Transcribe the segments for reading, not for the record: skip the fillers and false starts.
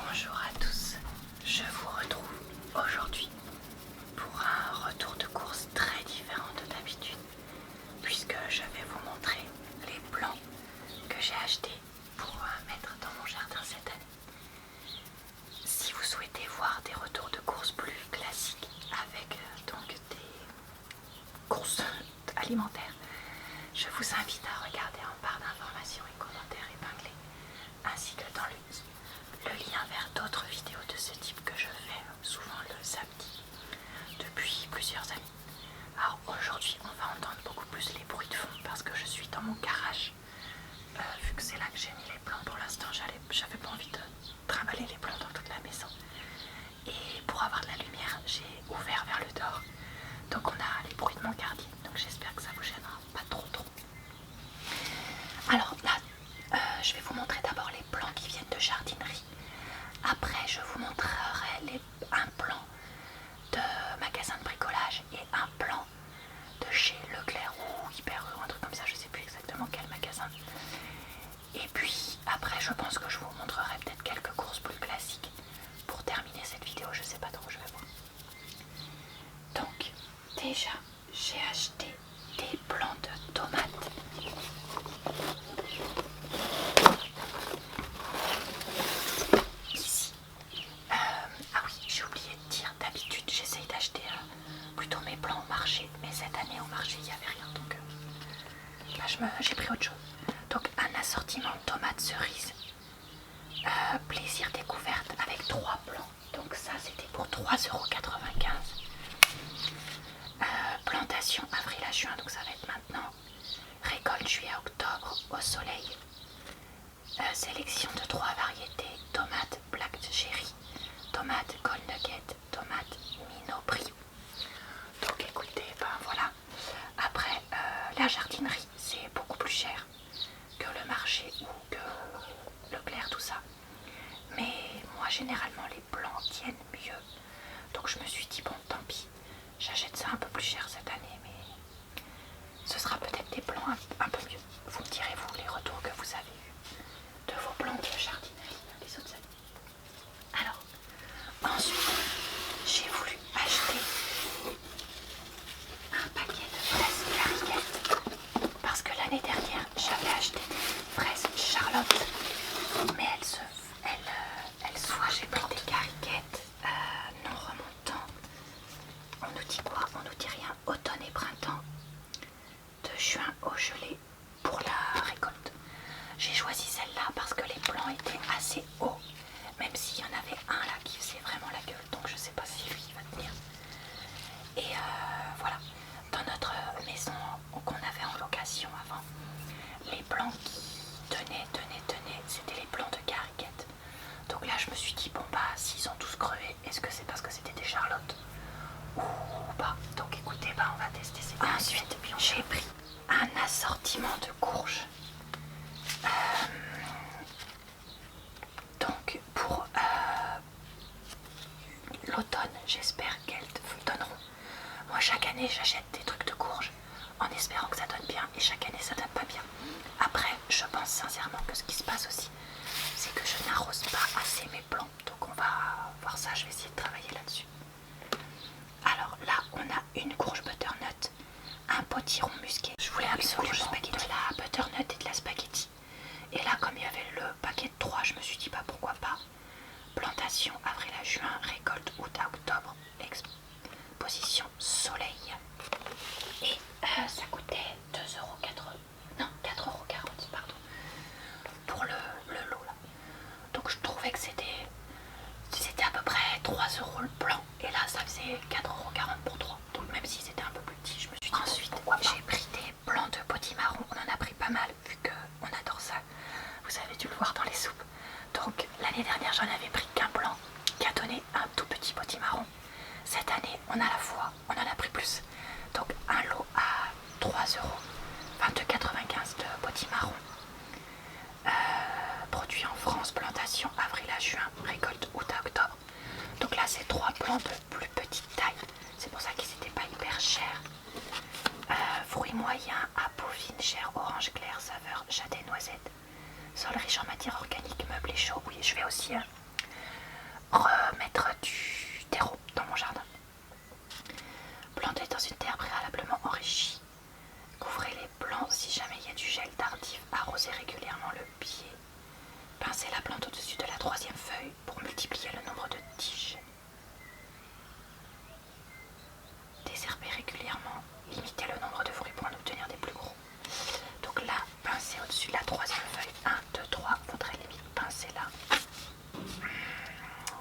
Bonjour à tous, je vous retrouve aujourd'hui pour un retour de course très différent de d'habitude, puisque je vais vous montrer les plants que j'ai achetés pour mettre dans mon jardin cette année. Si vous souhaitez voir des retours de course plus classiques avec donc des courses alimentaires, je vous invite à regarder en barre d'informations et commentaires épinglés, ainsi que dans le lien vers d'autres vidéos de ce type que je fais souvent le samedi depuis plusieurs années. Alors aujourd'hui on va entendre beaucoup plus les bruits de fond parce que je suis dans mon garage, vu que c'est là que j'ai mis les plants. Pour l'instant j'avais pas envie de trimballer les plants dans toute la maison, et pour avoir de la lumière j'ai ouvert vers le dehors, donc on a les bruits de mon gardien, donc j'espère que ça vous gênera pas trop. Alors là je vais vous montrer d'abord les plants qui viennent de jardinerie. Après, je vous montrerai un plan de magasin de bricolage et un plan de chez Leclerc ou Hyper ou un truc comme ça, je sais plus exactement quel magasin. Et puis après, je pense que je vous montrerai peut-être quelques courses plus classiques pour terminer cette vidéo, je sais pas trop, je vais voir. Donc, déjà, j'ai acheté des plants de tomates. J'ai pris autre chose. Donc un assortiment de tomates cerises, plaisir découverte avec 3 plants. Donc ça c'était pour 3,95 €. Plantation avril à juin, donc ça va être maintenant. Récolte juillet à octobre au soleil. Sélection de 3 variétés: tomates black cherry, tomates gold nugget, tomates minot brio. Donc écoutez, ben voilà. Après la jardinerie c'est beaucoup plus cher que le marché ou que Leclerc, tout ça. Mais moi généralement les plants tiennent mieux. Donc je me suis dit bon tant pis, j'achète ça un peu plus cher cette année, mais ce sera peut-être des plants un peu mieux. Vous me direz vous les retours que vous avez eus de vos plants de jardinerie les autres années. Alors ensuite j'ai voulu acheter un paquet de fraises Gariguette parce que l'année dernière j'avais acheté des fraises Charlotte, mais j'ai pris des Gariguettes non remontants. On nous dit quoi? On nous dit rien. Automne et printemps, de juin au gelé pour la récolte. J'ai choisi celle-là parce que les plants étaient assez hauts, même s'il y en avait un là qui faisait vraiment la gueule, donc je sais pas si lui va tenir. Et voilà, dans notre maison qu'on avait en location avant, les plants qui tenaient, c'était les plants de Gariguette. Donc là je me suis dit bon bah s'ils ont tous crevé, est-ce que c'est parce que c'était des Charlottes ou pas? Donc écoutez, bah on va tester ces plants. Ensuite j'ai pris un assortiment de courges. Donc pour l'automne, j'espère qu'elles donneront. Moi chaque année j'achète des trucs de courges en espérant que ça donne bien, et chaque année ça donne pas bien. Après je pense sincèrement que ce qui se passe aussi, c'est que je n'arrose pas assez mes plants. Donc on va voir ça, je vais essayer de travailler là-dessus. Alors là on a une courge butternut, un potiron musqué. Je voulais absolument de la butternut et de la spaghetti. Et là comme il y avait le paquet de 3, je me suis dit bah pourquoi pas. Plantation avril à juin, récolte août à octobre, exposition soleil. Et ça coûtait 2,80 €, non 4,40 € pardon, pour le lot là. Donc je trouvais que c'était à peu près 3 € le plan, et là ça faisait 4,40 € pour 3. Donc même si c'était un peu plus petit, je me suis dit ensuite j'ai pris des plants de potimarron. On en a pris pas mal vu qu'on adore ça, vous avez dû le voir dans les soupes. Donc l'année dernière j'en avais pris qu'un plan qui a donné un tout petit potimarron. Cette année on a la foi, on en a pris plus. Donc un lot à 3 €, 22,95 € de potimarron. Produit en France, plantation avril à juin, récolte août à octobre. Donc là c'est 3 plants de plus petite taille, c'est pour ça qu'ils n'étaient pas hyper chers. Fruits moyens à peauvine, chair orange clair, saveur jade et noisette. Sol riche en matière organique, meublé chaud. Oui, je vais aussi remettre du terreau dans mon jardin. Plantez dans une terre préalablement enrichie. Couvrez les plants si jamais il y a du gel tardif. Arrosez régulièrement le pied. Pincez la plante au-dessus de la troisième feuille pour multiplier le nombre de tiges. Désherbez régulièrement. Limitez le nombre de fruits pour en obtenir des plus gros. Donc là, pincez au-dessus de la troisième feuille. 1, 2, 3. Faudrait limite pincer là.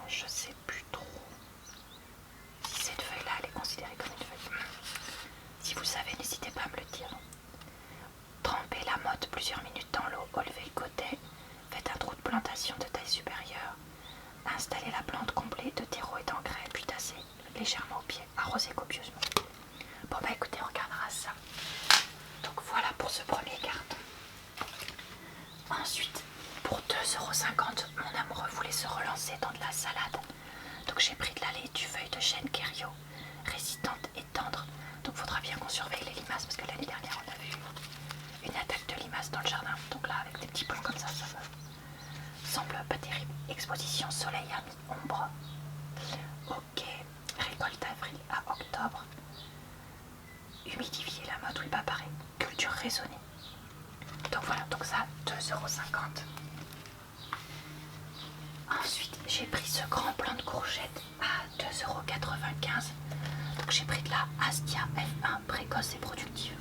Je sais plus trop si cette feuille-là elle est considérée comme une feuille. Si vous savez, n'hésitez pas à me le dire. Trempez la motte plusieurs minutes dans l'eau, relevez le côté, faites un trou de plantation de taille supérieure, installez la plante comblée de terreau et d'engrais, puis tassez légèrement au pied, arrosez copieusement. Bon bah écoutez, on regardera ça. Donc voilà pour ce premier carton. Ensuite, pour 2,50 €, mon amoureux voulait se relancer dans de la salade. Donc j'ai pris de la laitue feuille de chêne Kerio, résistante et tendre. Donc il faudra bien qu'on surveille les limaces parce que l'année dernière on a vu une attaque de limaces dans le jardin. Donc là avec des petits plants comme ça me semble pas terrible. Exposition soleil à mi-ombre. Ok, récolte avril à octobre. Humidifier la motte, oui bah pareil. Culture raisonnée. Donc voilà, donc ça 2,50 €. Ensuite j'ai pris ce grand plant de courgettes à 2,95 €. Donc j'ai pris de la Astia F1 précoce et productive.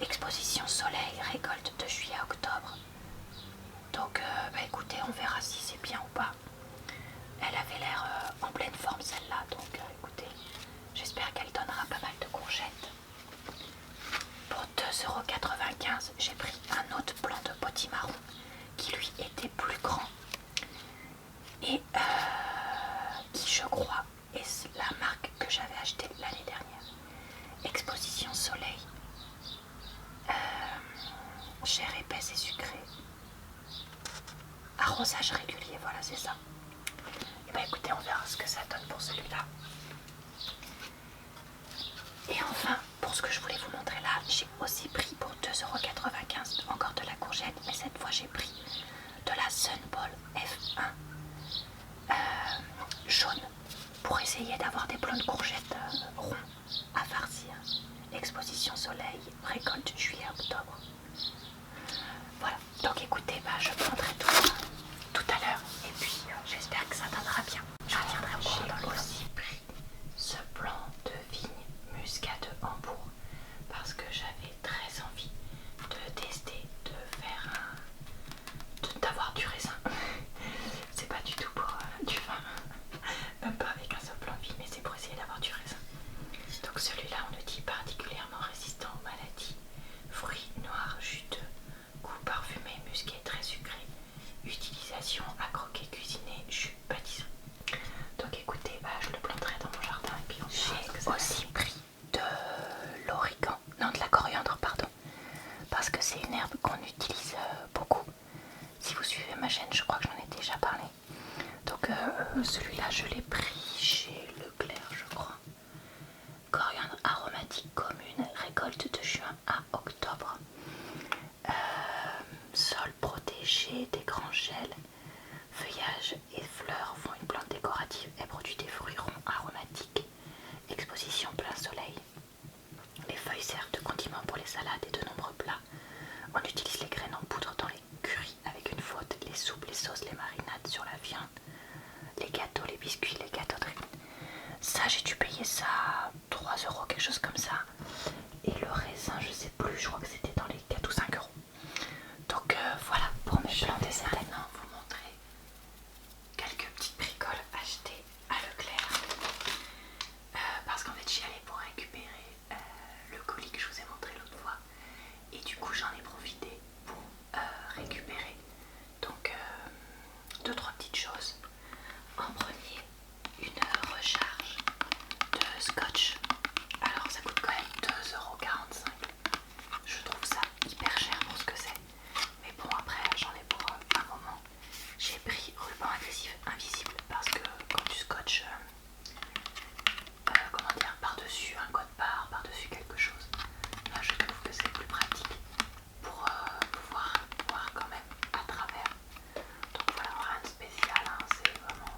Exposition soleil, récolte de juillet à octobre. Donc bah écoutez, on verra si c'est bien ou pas. Elle avait l'air en pleine forme celle-là, donc écoutez, j'espère qu'elle donnera pas mal de courgettes. Pour 2,95 €, j'ai pris un autre plant de potimarron qui lui était plus grand et qui je crois est la marque que j'avais achetée l'année dernière. Exposition soleil, chair épaisse et sucrée, arrosage régulier, voilà c'est ça. Et bah écoutez, on verra ce que ça donne pour celui-là. Et enfin, pour ce que je voulais vous montrer là, j'ai aussi pris pour 2,95 € encore de la courgette, mais cette fois j'ai pris de la Sunball F1 jaune pour essayer d'avoir des plants de courgettes ronds à farcir. Exposition soleil, récolte juillet-octobre. Voilà, donc écoutez, bah, je planterai tout ça tout à l'heure et puis j'espère que ça donnera bien. Je reviendrai au courant. J'ai aussi pris ce plant de vigne muscat de Hambourg parce que j'avais très envie de tester, de faire d'avoir du raisin. C'est pas du tout pour du vin, même pas avec un seul plant de vigne, mais c'est pour essayer d'avoir du raisin. Donc celui-là on nous dit particulièrement résistant aux maladies, fruits noirs juteux, goût parfumé, musqué, très sucré, utilisation à croquer, cuisiner, jus, pâtisserie. Donc écoutez, bah, je le planterai dans mon jardin et puis on verra ce que ça aussi fait. Pris de l'origan, non de la coriandre pardon, parce que c'est une herbe qu'on utilise beaucoup. Si vous suivez ma chaîne, je crois que j'en ai déjà parlé. Donc celui-là je l'ai pris chez Leclerc je crois. Coriandre aromatique commune, récolte de juin à octobre. Sol protégé des grands gels, feuillage et fleurs font une plante décorative et produit des fruits ronds aromatiques. Exposition plein soleil. Les feuilles servent de condiment pour les salades et de nombreux plats. On utilise les graines en poudre dans les currys avec une faute, les soupes, les sauces, les marinades sur la viande, les gâteaux, les biscuits, les gâteaux de riz. Ça j'ai dû payer ça 3 €, quelque chose comme ça. Et le raisin je sais plus, je crois que c'était dans les 4 ou 5 €. Donc voilà pour mes plans de salade. Maintenant vous montrer quelques petites bricoles achetées à Leclerc. Parce qu'en fait j'y allais pour récupérer le colis que je vous ai montré l'autre fois. Et du coup j'en ai profité pour récupérer donc 2-3 petites choses. En premier, une recharge de scotch. Alors ça coûte quand même 2,45 €. Je trouve ça hyper cher pour ce que c'est. Mais bon après j'en ai pour un moment. J'ai pris ruban adhésif invisible parce que quand tu scotches comment dire, par-dessus un code barre, par-dessus quelque chose, là je trouve que c'est plus pratique pour pouvoir voir quand même à travers. Donc voilà, rien de spécial, hein, c'est vraiment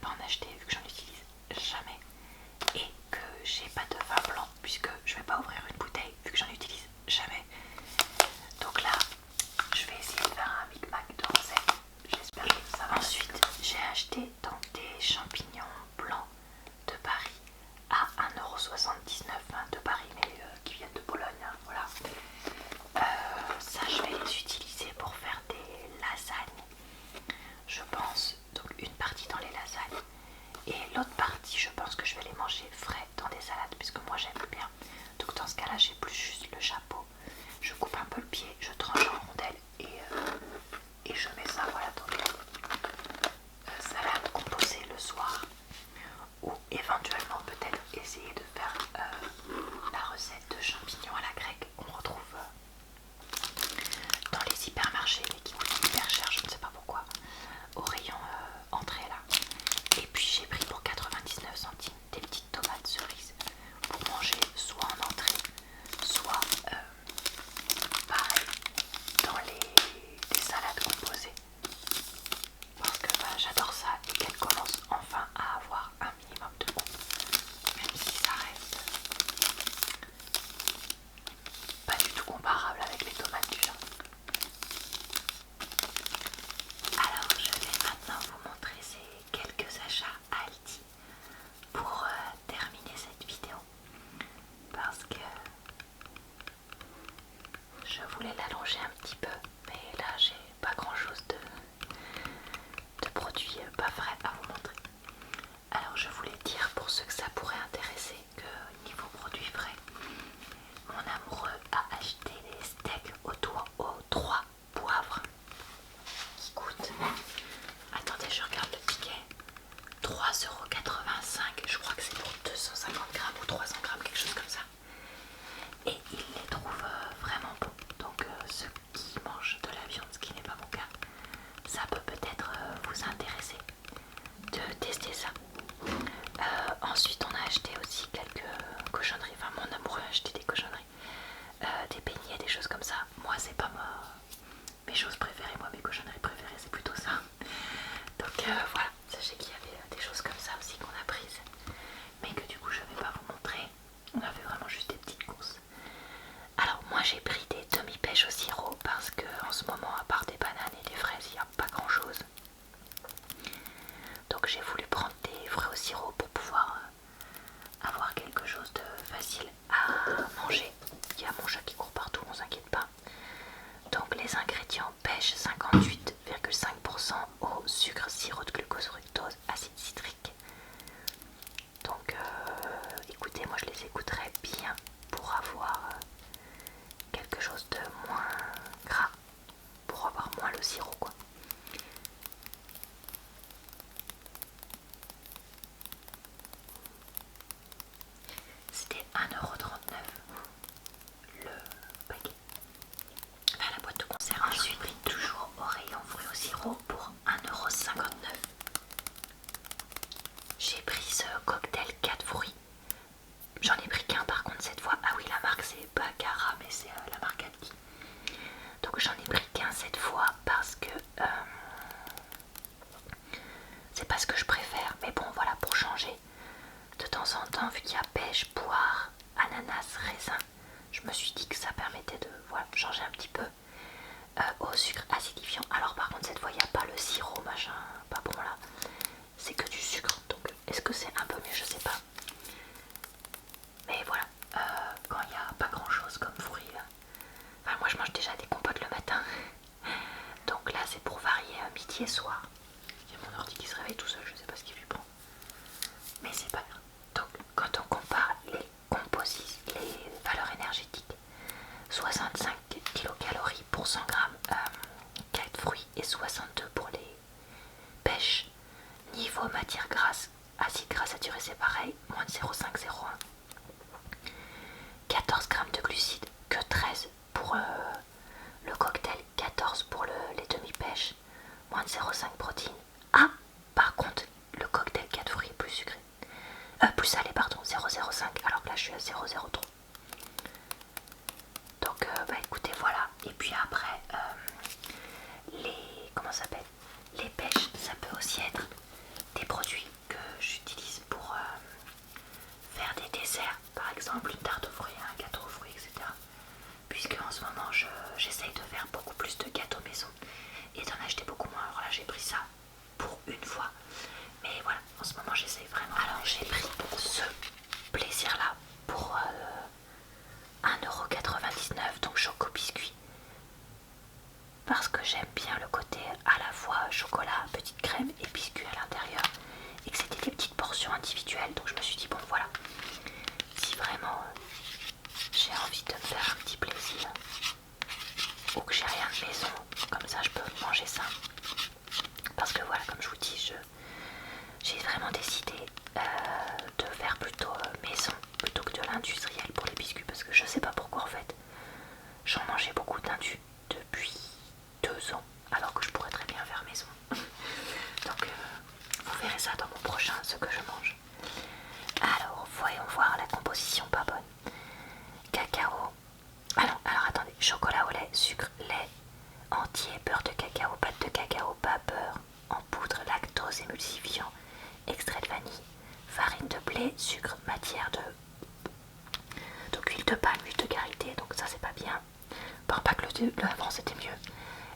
pas en acheter vu que j'en utilise jamais et que j'ai pas de vin blanc puisque je vais pas ouvrir une bouteille vu que j'en utilise jamais. Donc là, je vais essayer de faire un micmac de recettes. J'espère que ça va. Ensuite, j'ai acheté donc des champignons blancs de Paris à 1,79 € hein, de Paris, mais qui viennent de Pologne. Hein, voilà. Ça, je vais les utiliser pour faire des lasagnes, je pense. Donc une partie dans les lasagnes et l'autre partie, je pense que je vais les manger frais dans des salades puisque moi j'aime bien. Donc dans ce cas-là, j'ai plus juste le chapeau. Je coupe un peu le pied, je tranche en rondelles et je mets ça voilà dans des salades composées le soir. Ou éventuellement peut-être essayer de faire la recette de champignons à la grecque qu'on retrouve dans les hypermarchés mais qui coûte hyper cher, je ne sais pas pourquoi, au rayon entrée là. Et puis j'ai pris pour 99 centimes des petites tomates cerises pour manger soit en entrée, soit pareil dans des salades composées. Parce que bah, j'adore ça et qu'elle commence enfin à avoir un minimum de goût, même si ça reste pas du tout comparable avec les tomates du jardin. Alors je vais maintenant vous montrer ces quelques achats Aldi pour terminer cette vidéo parce que je voulais l'allonger un petit peu mais là j'ai pas grand chose de produits pas frais à vous montrer. Alors je voulais dire pour ceux que ça pourrait intéresser que niveau produits frais, mon amoureux a acheté des steaks autour aux 3 poivres qui coûtent, attendez je regarde le ticket, 3,85 €, je crois que c'est pour 250 grammes ou 300 grammes, quelque chose comme ça. Et il les trouve vraiment bons, donc ceux qui mangent de la viande, ce qui n'est pas mon cas, ça peut peut-être vous intéresser de tester ça. Ensuite on a acheté aussi quelques cochonneries, enfin mon amoureux a acheté des cochonneries, des beignets, des choses comme ça. Moi c'est pas mes choses préférées, moi mes cochonneries préférées c'est plutôt ça. Donc voilà, sachez qu'il y avait des choses comme ça aussi qu'on a prises, mais que du coup je vais pas vous montrer. On a fait vraiment juste des petites courses. Alors moi j'ai pris des demi-pêches au sirop parce que en ce moment à part des bananes et des fraises il n'y a pas grand chose. Donc j'ai voulu prendre des fruits au sirop pour pouvoir avoir quelque chose de facile à manger. Il y a mon chat qui court partout, on s'inquiète pas. Donc les ingrédients: pêche 58,5%, eau, sucre, sirop de glucose, fructose, acide citrique. Donc écoutez, moi je les écouterai bien pour avoir quelque chose de moins gras, pour avoir moins le sirop quoi. C'était 1,39 € le paquet, enfin la boîte de conserve. Ensuite pris toujours au rayon fruits au sirop pour 1,59 €. J'ai pris ce cocktail 4 fruits. J'en ai pris qu'un par contre cette fois. Ah oui, la marque c'est Baccarat mais c'est la marque Aldi. Donc j'en ai pris qu'un cette fois parce que c'est pas ce que je préfère, mais bon voilà, pour changer de temps en temps, vu qu'il y a pêche, poire, ananas, raisin, je me suis dit que ça permettait de voilà, changer un petit peu. Au sucre acidifiant. Alors par contre cette fois il n'y a pas le sirop machin, pas bon là, c'est que du sucre, donc est-ce que c'est un peu mieux, je sais pas. Mais voilà, quand il n'y a pas grand chose comme fruits, enfin moi je mange déjà des compotes le matin, donc là c'est pour varier midi et soir. Il y a mon ordi qui se réveille tout seul, je sais pas ce qu'il lui prend, mais c'est pas grave. Donc quand on compare les composites, les valeurs énergétiques, 65 kilocalories pour 100 grammes 4 fruits et 62 pour les pêches. Niveau matière grasse, acide gras saturé c'est pareil, moins de 0,501. 14 grammes de glucides, que 13 pour le cocktail, 14 pour les demi-pêches, moins de 0,5 protéines. Ah, par contre, le cocktail 4 fruits est plus sucré. Plus salé, pardon, 0,05, alors que là je suis à 0,03. Donc bah écoutez voilà. Et puis après les comment ça s'appelle, les pêches, ça peut aussi être des produits dessert, par exemple une tarte aux fruits, un gâteau aux fruits, etc. Puisque en ce moment j'essaye de faire beaucoup plus de gâteaux maison et d'en acheter beaucoup moins. Alors là j'ai pris ça pour une fois, mais voilà, en ce moment j'essaye vraiment. Alors j'ai pris ce plaisir là pour 1,99€, donc choco biscuit, parce que j'aime bien le côté à la fois chocolat, petite crème et biscuit à l'intérieur, et que c'était des petites portions individuelles. Donc je me suis dit bon voilà, si vraiment j'ai envie de me faire un petit plaisir ou que j'ai rien de maison, comme ça je peux manger ça. Parce que voilà, comme je vous dis, j'ai vraiment décidé de faire plutôt maison plutôt que de l'industriel pour les biscuits, parce que je sais pas pourquoi en fait. J'en mangeais beaucoup d'indu depuis 2 ans, alors que je pourrais très bien faire maison. Donc vous verrez ça dans mon prochain, ce que je mange. Alors voyons voir la composition pas bonne. Cacao. Alors attendez, chocolat au lait, sucre, lait entier, beurre de cacao, pâte de cacao, pas beurre en poudre, lactose, émulsifiant, extrait de vanille, farine de blé, sucre, matière de... Donc huile de palme, huile de karité, donc ça c'est pas bien. Bon, pas que le avant c'était mieux.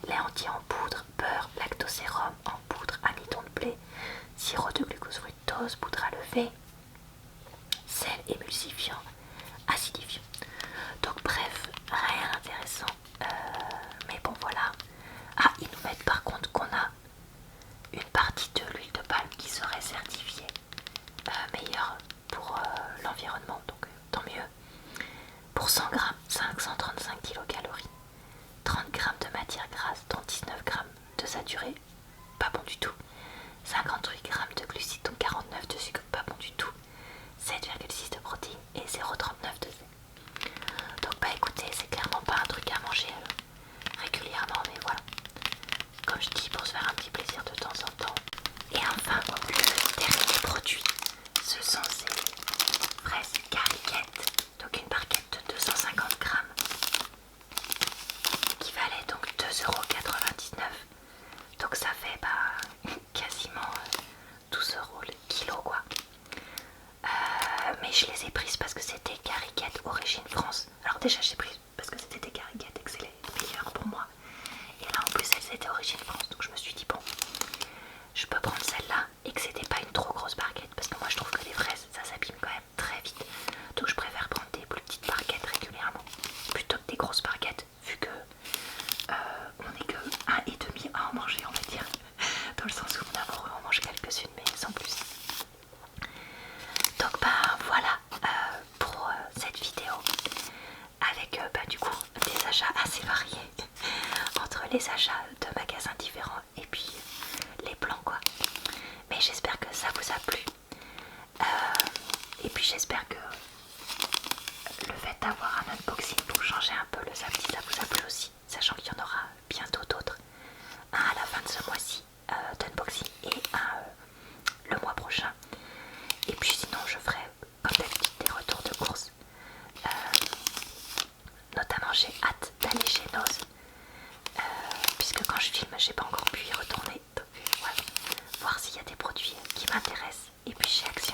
Lait entier en poudre, beurre, lactosérum en poudre, amidon de blé, sirop de glucose fructose, poudre à lever, sel émulsifiant, acidifiant. Donc bref, rien d'intéressant. Mais bon voilà. Ah, ils nous mettent par contre qu'on a une partie de l'huile de palme qui serait certifiée meilleure pour l'environnement, donc tant mieux. Pour 100 grammes, 535 kilocalories, 30 grammes de matière grasse, dont 19 grammes de saturé, pas bon du tout. 58 grammes de glucides, dont 49 de sucre, pas bon du tout. 7,6 de protéines et 0,39 de sel. Donc bah écoutez, c'est clairement pas un truc à manger régulièrement, mais voilà. Comme je dis, pour se faire un petit plaisir de temps en temps. Et enfin, le dernier produit, ce sont ces fraises cariquettes. Donc une barquette de 250 grammes qui valait donc 2,99€. Donc ça fait quasiment 12€ le kilo quoi. Mais je les ai prises parce que c'était cariquettes origine France. Alors déjà j'ai pris parce que c'était des cariquettes et que c'est les meilleures pour moi. Et là en plus elles étaient origine France, donc je me suis dit bon, je peux prendre celle-là et que c'était pas une trop grosse barquette, parce que moi je trouve que les fraises ça s'abîme quand même très vite. Donc je préfère prendre des plus petites barquettes régulièrement plutôt que des grosses barquettes, vu que on n'est que 1,5 à en manger, on va dire. Dans le sens où mon amoureux en mange quelques-unes mais sans plus. Donc voilà pour cette vidéo avec du coup des achats assez variés entre les achats de magasins différents et puis les plans quoi. Mais j'espère que ça vous a plu et puis j'espère que le fait d'avoir un unboxing pour changer un peu le samedi ça vous a plu aussi, sachant qu'il y en aura bientôt d'autres, un à la fin de ce mois-ci d'unboxing et un le mois prochain. Et puis sinon je ferai comme d'habitude des retours de course, notamment j'ai hâte d'aller chez Noz, puisque quand je filme j'ai pas encore pu y retourner, donc voilà, voir s'il y a des produits qui m'intéressent. Et puis chez Action